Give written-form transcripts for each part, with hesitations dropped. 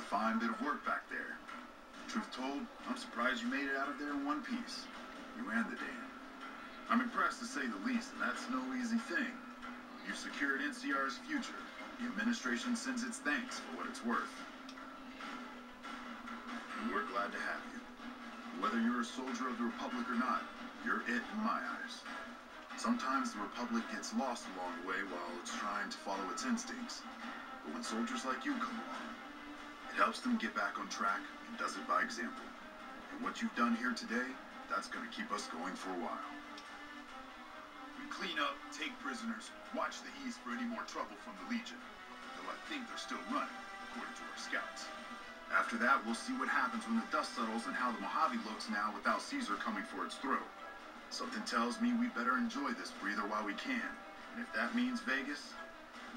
fine bit of work back there. Truth told, I'm surprised you made it out of there in one piece. You and the dam. I'm impressed to say the least, and that's no easy thing. You secured NCR's future. The administration sends its thanks for what it's worth. And we're glad to have you. Whether you're a soldier of the Republic or not, you're it in my eyes. Sometimes the Republic gets lost along the way while it's trying to follow its instincts. But when soldiers like you come along, it helps them get back on track and does it by example. And what you've done here today, that's going to keep us going for a while. We clean up, take prisoners, watch the East for any more trouble from the Legion. Though I think they're still running, according to our scouts. After that, we'll see what happens when the dust settles and how the Mojave looks now without Caesar coming for its throat. Something tells me we better enjoy this breather while we can. And if that means Vegas,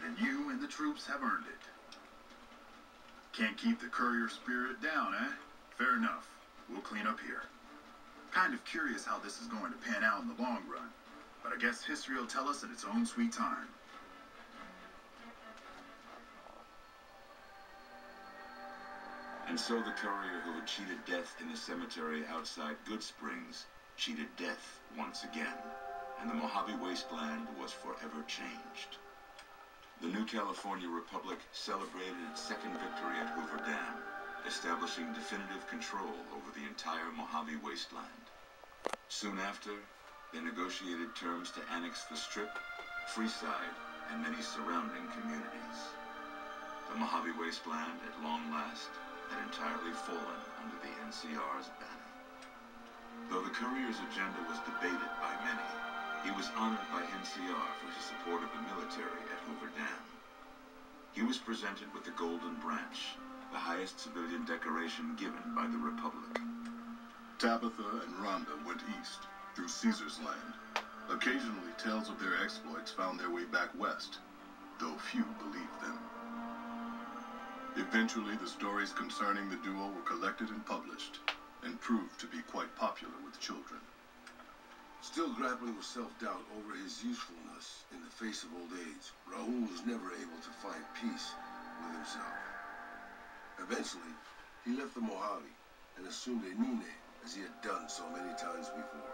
then you and the troops have earned it. Can't keep the courier spirit down, eh? Fair enough. We'll clean up here. Kind of curious how this is going to pan out in the long run. But I guess history will tell us in its own sweet time. And so the courier who had cheated death in the cemetery outside Goodsprings cheated death once again, and the Mojave Wasteland was forever changed. The new California Republic celebrated its second victory at Hoover Dam, establishing definitive control over the entire Mojave Wasteland. Soon after, they negotiated terms to annex the Strip, Freeside, and many surrounding communities. The Mojave Wasteland, at long last, had entirely fallen under the NCR's banner. Though the courier's agenda was debated by many, he was honored by NCR for his support of the military at Hoover Dam. He was presented with the Golden Branch, the highest civilian decoration given by the Republic. Tabitha and Rhonda went east, through Caesar's land. Occasionally, tales of their exploits found their way back west, though few believed them. Eventually, the stories concerning the duo were collected and published, and proved to be quite popular with children. Still grappling with self-doubt over his usefulness in the face of old age, Raul was never able to find peace with himself. Eventually, he left the Mojave and assumed a new name, as he had done so many times before.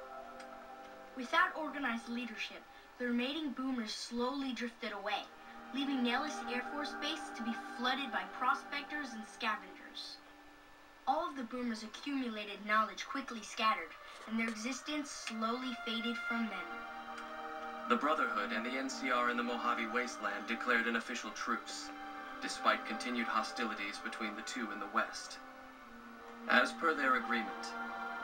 Without organized leadership, the remaining boomers slowly drifted away, leaving Nellis Air Force Base to be flooded by prospectors and scavengers. All of the boomers' accumulated knowledge quickly scattered, and their existence slowly faded from memory. The Brotherhood and the NCR in the Mojave Wasteland declared an official truce, despite continued hostilities between the two in the West. As per their agreement,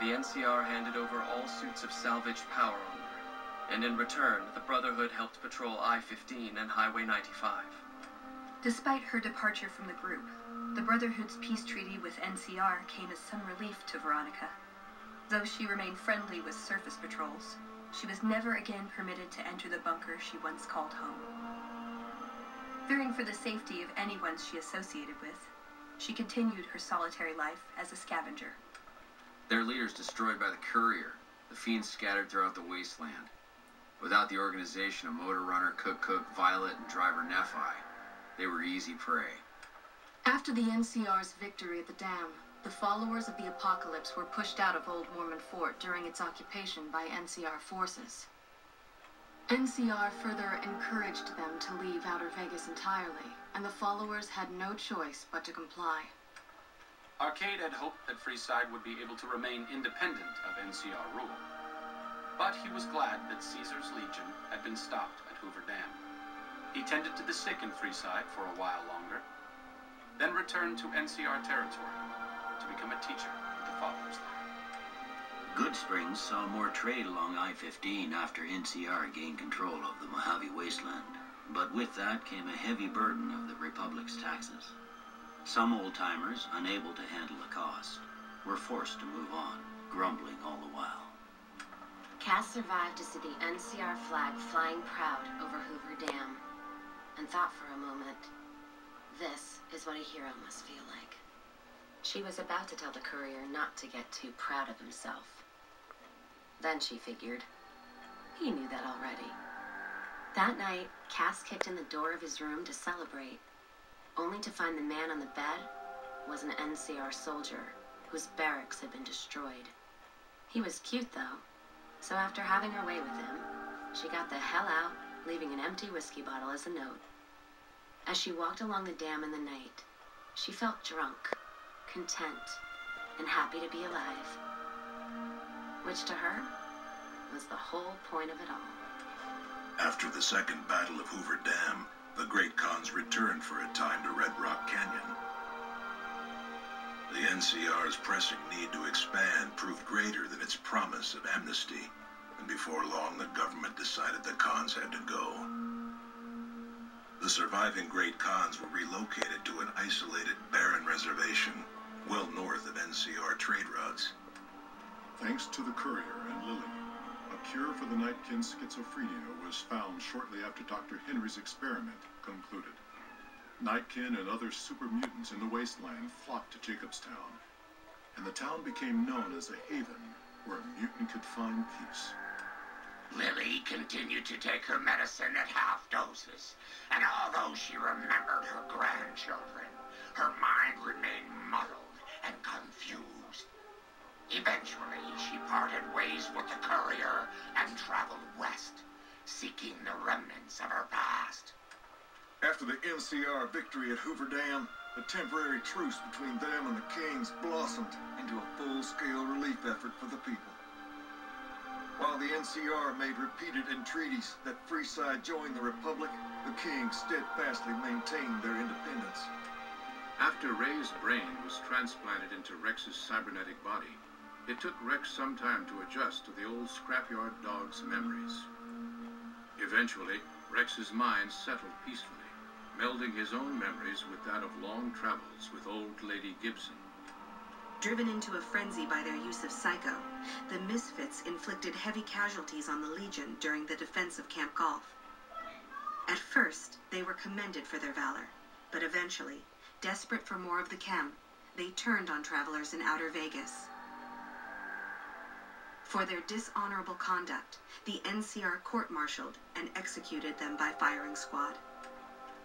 the NCR handed over all suits of salvaged power armor, and in return, the Brotherhood helped patrol I-15 and Highway 95. Despite her departure from the group, the Brotherhood's peace treaty with NCR came as some relief to Veronica. Though she remained friendly with surface patrols, she was never again permitted to enter the bunker she once called home. Fearing for the safety of anyone she associated with, she continued her solitary life as a scavenger. Their leaders destroyed by the courier, the fiends scattered throughout the wasteland. Without the organization of Motor Runner, Cook, Violet, and Driver Nephi, they were easy prey. After the NCR's victory at the dam, the followers of the Apocalypse were pushed out of Old Mormon Fort during its occupation by NCR forces. NCR further encouraged them to leave Outer Vegas entirely, and the followers had no choice but to comply. Arcade had hoped that Freeside would be able to remain independent of NCR rule. But he was glad that Caesar's Legion had been stopped at Hoover Dam. He tended to the sick in Freeside for a while longer, then returned to NCR territory to become a teacher with the followers there. Goodsprings saw more trade along I-15 after NCR gained control of the Mojave Wasteland, but with that came a heavy burden of the Republic's taxes. Some old-timers, unable to handle the cost, were forced to move on, grumbling all the while. Cass survived to see the NCR flag flying proud over Hoover Dam, and thought for a moment, this is what a hero must feel like. She was about to tell the courier not to get too proud of himself. Then she figured, he knew that already. That night, Cass kicked in the door of his room to celebrate, only to find the man on the bed was an NCR soldier whose barracks had been destroyed. He was cute, though, so after having her way with him, she got the hell out, leaving an empty whiskey bottle as a note. As she walked along the dam in the night, she felt drunk, content, and happy to be alive. Which to her was the whole point of it all. After the Second Battle of Hoover Dam, the Great Khans returned for a time to Red Rock Canyon. The NCR's pressing need to expand proved greater than its promise of amnesty, and before long the government decided the Khans had to go. The surviving Great Khans were relocated to an isolated, barren reservation well north of NCR trade routes. Thanks to the courier and Lily, a cure for the Nightkin schizophrenia was found shortly after Dr. Henry's experiment concluded. Nightkin and other super mutants in the wasteland flocked to Jacobstown, and the town became known as a haven where a mutant could find peace. Lily continued to take her medicine at half doses, and although she remembered her grandchildren, her mind remained muddled and confused. Eventually, she parted ways with the courier and traveled west, seeking the remnants of her past. After the NCR victory at Hoover Dam, the temporary truce between them and the Kings blossomed into a full-scale relief effort for the people. While the NCR made repeated entreaties that Freeside join the Republic, the Kings steadfastly maintained their independence. After Ray's brain was transplanted into Rex's cybernetic body, it took Rex some time to adjust to the old scrapyard dog's memories. Eventually, Rex's mind settled peacefully, melding his own memories with that of long travels with old Lady Gibson. Driven into a frenzy by their use of Psycho, the Misfits inflicted heavy casualties on the Legion during the defense of Camp Golf. At first, they were commended for their valor, but eventually, desperate for more of the chem, they turned on travelers in Outer Vegas. For their dishonorable conduct, the NCR court-martialed and executed them by firing squad.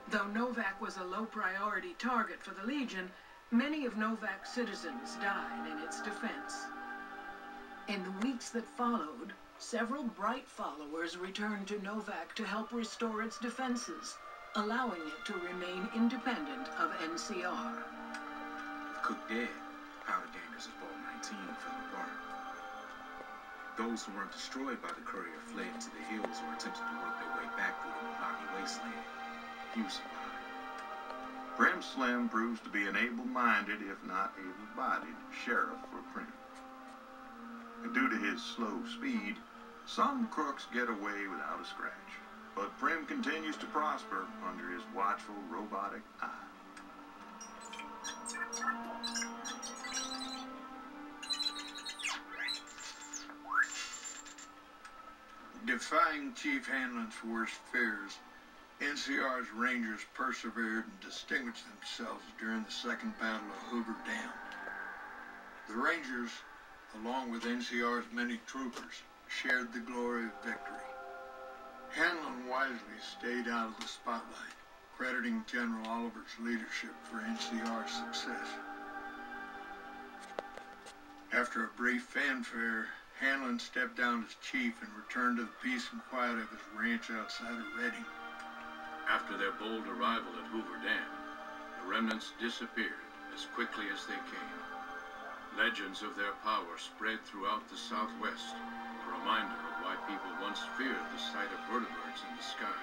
Though Novak was a low-priority target for the Legion, many of Novak's citizens died in its defense. In the weeks that followed, several bright followers returned to Novak to help restore its defenses, allowing it to remain independent of NCR. Cook dead, powder gangers of Vault 19 fell apart. Those who weren't destroyed by the courier fled into the hills or attempted to work their way back through the Mojave wasteland. Few survived. Prim Slim proves to be an able-minded, if not able-bodied, sheriff for Prim. And due to his slow speed, some crooks get away without a scratch. But Prim continues to prosper under his watchful robotic eye. Defying Chief Hanlon's worst fears, NCR's Rangers persevered and distinguished themselves during the Second Battle of Hoover Dam. The Rangers, along with NCR's many troopers, shared the glory of victory. Hanlon wisely stayed out of the spotlight, crediting General Oliver's leadership for NCR's success. After a brief fanfare, Hanlon stepped down as chief and returned to the peace and quiet of his ranch outside of Redding. After their bold arrival at Hoover Dam, the remnants disappeared as quickly as they came. Legends of their power spread throughout the Southwest, a reminder of why people once feared the sight of vertebrates in the sky.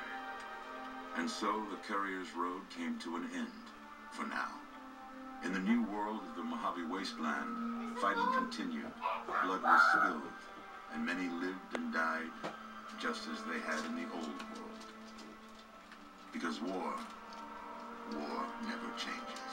And so the Courier's Road came to an end, for now. In the new world of the Mojave Wasteland, fighting continued, blood was spilled, and many lived and died just as they had in the old world. Because war never changes.